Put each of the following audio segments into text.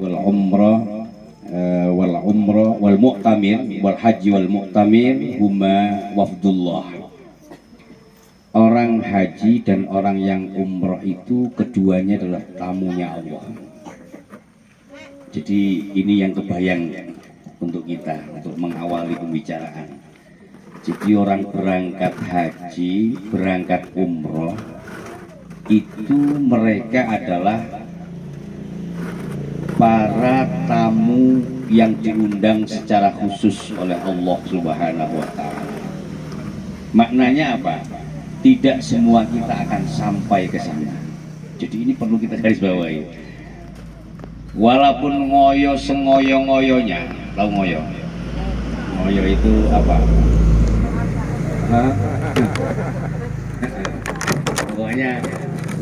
wal umrah wal mu'tamir wal haji wal mu'tamir huma wafdullah. Orang haji dan orang yang umrah itu keduanya adalah tamunya Allah. Jadi ini yang kebayang untuk kita untuk mengawali pembicaraan. Jadi orang berangkat haji, berangkat umrah itu mereka adalah para tamu yang diundang secara khusus oleh Allah Subhanahu wa Ta'ala. Maknanya apa? Tidak semua kita akan sampai ke sana. Jadi ini perlu kita garis bawahi. Walaupun ngoyo sengoyo-ngoyonya, tahu ngoyo? Ngoyo itu apa? Pokoknya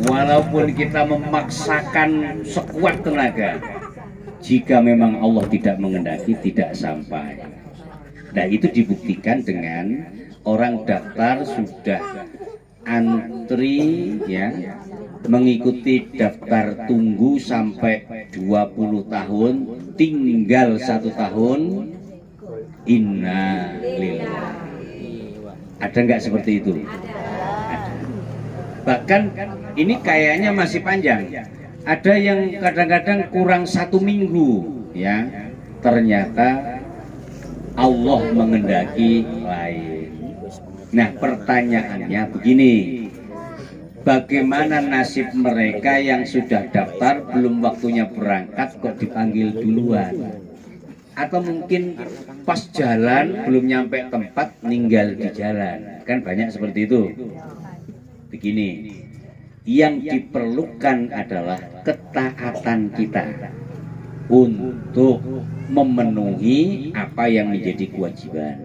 walaupun kita memaksakan sekuat tenaga, jika memang Allah tidak mengendaki, tidak sampai. Nah, itu dibuktikan dengan orang daftar sudah antri ya, mengikuti daftar tunggu sampai 20 tahun, tinggal 1 tahun. Inna lillah. Ada nggak seperti itu? Ada. Bahkan ini kayaknya masih panjang. Ada yang kadang-kadang kurang 1 minggu ya, ternyata Allah mengendaki lain. Nah, pertanyaannya begini, bagaimana nasib mereka yang sudah daftar belum waktunya berangkat kok dipanggil duluan? Atau mungkin pas jalan belum nyampe tempat ninggal di jalan, kan banyak seperti itu. Begini, yang diperlukan adalah ketaatan kita untuk memenuhi apa yang menjadi kewajiban,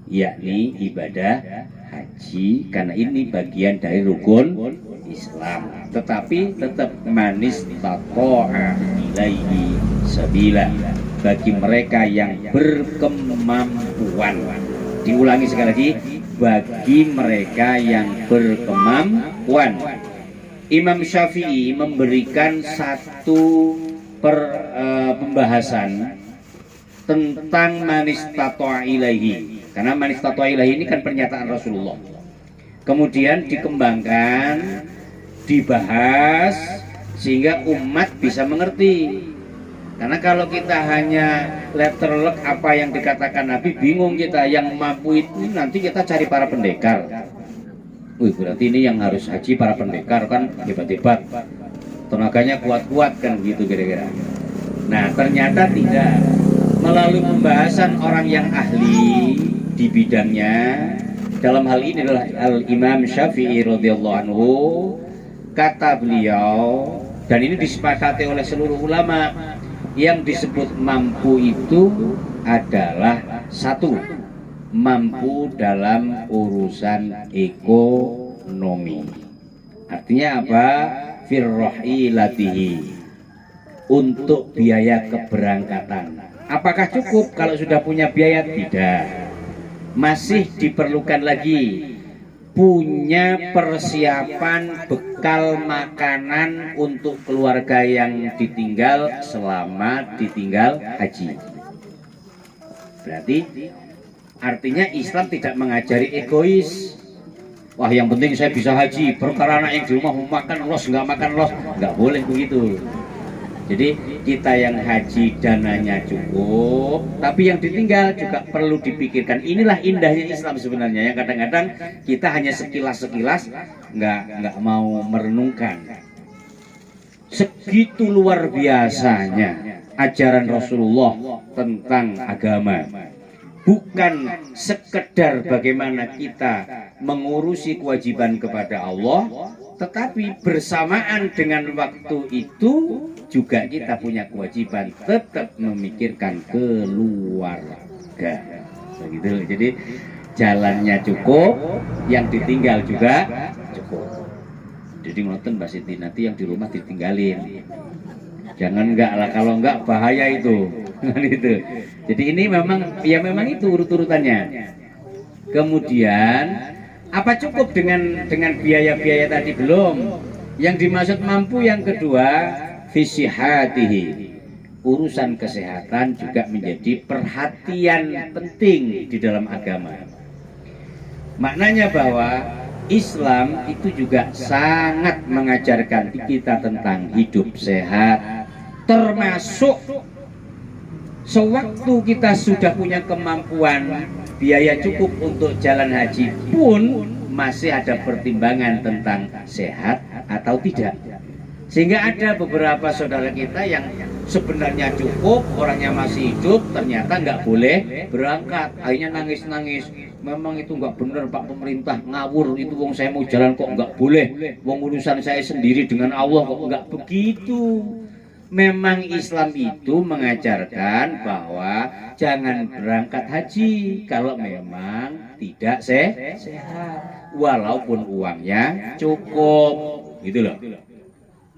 yakni ibadah haji, karena ini bagian dari rukun Islam. Tetapi tetap manis taqa'a ilaihi sabila, bagi mereka yang berkemampuan. Diulangi sekali lagi, bagi mereka yang berkemampuan. Imam Syafi'i memberikan satu pembahasan tentang manis taqa'a ilaihi, karena manis taqa'a ilaihi ini kan pernyataan Rasulullah. Kemudian dikembangkan, dibahas sehingga umat bisa mengerti. Karena kalau kita hanya letterlek apa yang dikatakan Nabi, bingung kita. Yang mampu itu nanti kita cari para pendekar. Wih, berarti ini yang harus haji para pendekar, kan hebat-hebat, tenaganya kuat-kuat kan gitu kira-kira. Nah, ternyata tidak. Melalui pembahasan orang yang ahli di bidangnya, dalam hal ini adalah Al-Imam Syafi'i radhiyallahu anhu, kata beliau, dan ini disepakati oleh seluruh ulama, yang disebut mampu itu adalah satu, mampu dalam urusan ekonomi. Artinya apa? Firrohilatihi, untuk biaya keberangkatan. Apakah cukup kalau sudah punya biaya? Tidak. Masih diperlukan lagi punya persiapan bekal makanan untuk keluarga yang ditinggal selama ditinggal haji. Berarti artinya Islam tidak mengajari egois. Wah, yang penting saya bisa haji, perkara anak yang di rumah mau makan los, nggak makan los, nggak boleh begitu. Jadi kita yang haji dananya cukup, tapi yang ditinggal juga perlu dipikirkan. Inilah indahnya Islam sebenarnya, yang kadang-kadang kita hanya sekilas-sekilas nggak mau merenungkan. Segitu luar biasanya ajaran Rasulullah tentang agama. Bukan sekedar bagaimana kita mengurusi kewajiban kepada Allah, tetapi bersamaan dengan waktu itu juga kita punya kewajiban tetap memikirkan keluarga. Begitu. Jadi jalannya cukup, yang ditinggal juga cukup. Jadi ngoten Mbak Siti, nanti yang di rumah ditinggalin. Jangan enggak lah, kalau enggak bahaya itu. Gitu. Jadi ini memang itu urut-urutannya. Kemudian apa cukup dengan biaya-biaya tadi? Belum. Yang dimaksud mampu yang kedua, fisihatihi, urusan kesehatan juga menjadi perhatian penting di dalam agama. Maknanya bahwa Islam itu juga sangat mengajarkan kita tentang hidup sehat, termasuk sewaktu kita sudah punya kemampuan biaya cukup untuk jalan haji pun masih ada pertimbangan tentang sehat atau tidak. Sehingga ada beberapa saudara kita yang sebenarnya cukup, orangnya masih hidup, ternyata nggak boleh berangkat. Akhirnya nangis-nangis. Memang itu nggak benar Pak, pemerintah ngawur, itu wong saya mau jalan kok nggak boleh. Wong urusan saya sendiri dengan Allah kok nggak begitu. Memang Islam itu mengajarkan bahwa jangan berangkat haji kalau memang tidak sehat, walaupun uangnya cukup, gitu loh.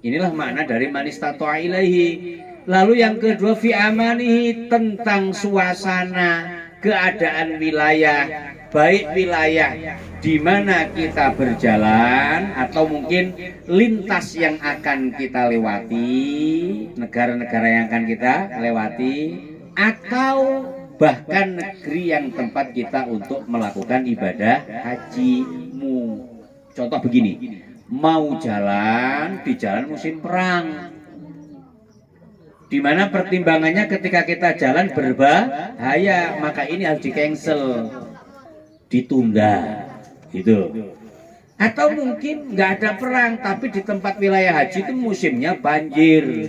Inilah makna dari manistata'a ilaihi. Lalu yang kedua, fi amanihi, tentang suasana, keadaan wilayah, baik wilayah di mana kita berjalan atau mungkin lintas yang akan kita lewati, negara-negara yang akan kita lewati, atau bahkan negeri yang tempat kita untuk melakukan ibadah hajimu. Contoh begini, mau jalan di jalan musim perang, di mana pertimbangannya ketika kita jalan berbahaya, maka ini harus di-cancel, ditunda, gitu. Atau mungkin nggak ada perang, tapi di tempat wilayah haji itu musimnya banjir,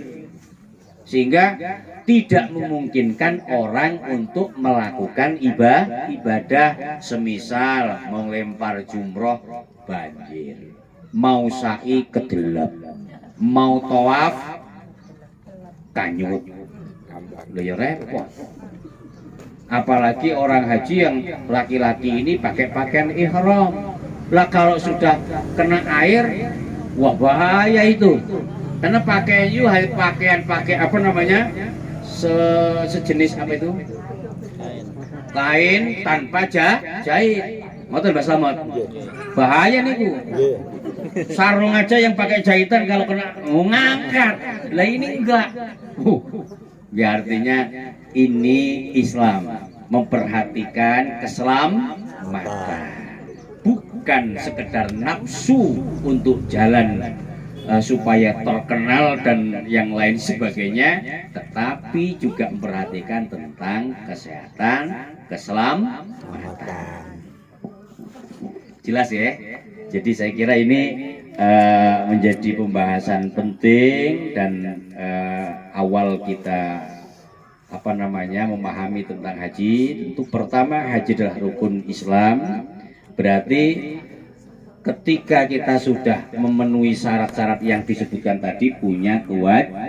sehingga tidak memungkinkan orang untuk melakukan ibadah, semisal mau lempar jumroh banjir, mau sa'i kedelap, mau tawaf kanyut, ya repot. Apalagi orang haji yang laki-laki ini pakai pakaian ihram. Lah kalau sudah kena air, wah bahaya itu. Karena pakaian itu pakai apa namanya? Sejenis apa itu? Kain tanpa jahit. Ngoten Mbak Slamet. Bahaya niku. Sarung aja yang pakai jahitan kalau kena ngangkat. Lah ini enggak. Ya artinya ini Islam memperhatikan keselamatan, bukan sekedar nafsu untuk jalan supaya terkenal dan yang lain sebagainya, tetapi juga memperhatikan tentang kesehatan, keselamatan. Jelas ya? Jadi saya kira ini menjadi pembahasan penting dan awal kita memahami tentang haji. Tentu pertama, haji adalah rukun Islam. Berarti ketika kita sudah memenuhi syarat-syarat yang disebutkan tadi, punya kewajiban.